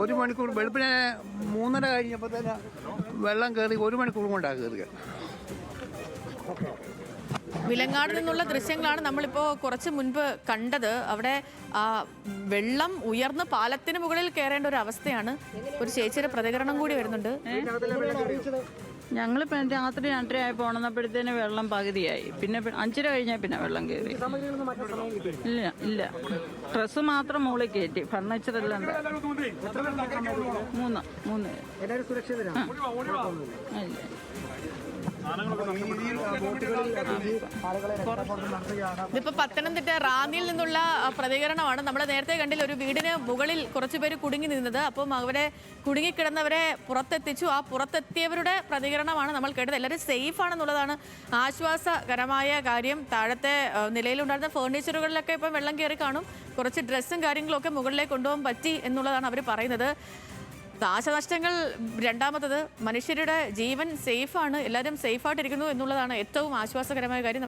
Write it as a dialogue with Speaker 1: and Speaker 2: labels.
Speaker 1: 1 മണിക്കൂർ വെളുപ്പിനെ 3:30 കഴിഞ്ഞപ്പോൾ തന്നെ വെള്ളം കയറി 1 മണിക്കൂർ കൊണ്ടാണ് കയറിയത്.
Speaker 2: വിലങ്ങാട് നിന്നുള്ള ദൃശ്യങ്ങളാണ് നമ്മളിപ്പോൾ കുറച്ച് മുൻപ് കണ്ടത്. അവിടെ വെള്ളം ഉയർന്ന് പാലത്തിന് മുകളിൽ കയറേണ്ട ഒരു അവസ്ഥയാണ്. ഒരു ചേച്ചിയുടെ പ്രതികരണം കൂടി വരുന്നുണ്ട്.
Speaker 3: ഞങ്ങൾ രാത്രി 2:30 ആയപ്പോൾ ഉണർന്നപ്പോഴത്തേന് വെള്ളം പകുതിയായി. പിന്നെ 5:30 കഴിഞ്ഞാൽ പിന്നെ വെള്ളം കയറി. ഇല്ല ഡ്രസ്സ് മാത്രം മുകളിൽ കയറ്റി. ഫർണിച്ചർ എല്ലാം 3
Speaker 2: ഇതിപ്പോ പത്തനംതിട്ട റാന്നിയിൽ നിന്നുള്ള പ്രതികരണമാണ്. നമ്മൾ നേരത്തെ കണ്ടില്ല, ഒരു വീടിന് മുകളിൽ കുറച്ചുപേര് കുടുങ്ങി നിന്നത്. അപ്പം അവരെ കുടുങ്ങിക്കിടന്നവരെ പുറത്തെത്തിച്ചു. ആ പുറത്തെത്തിയവരുടെ പ്രതികരണമാണ് നമ്മൾ കേട്ടത്. എല്ലാവരും സേഫ് ആണെന്നുള്ളതാണ് ആശ്വാസകരമായ കാര്യം. താഴത്തെ നിലയിലുണ്ടായിരുന്ന ഫേർണിച്ചറുകളിലൊക്കെ ഇപ്പം വെള്ളം കയറി കാണും. കുറച്ച് ഡ്രസ്സും കാര്യങ്ങളൊക്കെ മുകളിലേക്ക് കൊണ്ടുപോകാൻ പറ്റി എന്നുള്ളതാണ് അവർ പറയുന്നത്. നാശനഷ്ടങ്ങൾ രണ്ടാമത്തത്, മനുഷ്യരുടെ ജീവൻ സേഫാണ്, എല്ലാവരും സേഫായിട്ടിരിക്കുന്നു എന്നുള്ളതാണ് ഏറ്റവും ആശ്വാസകരമായ കാര്യം.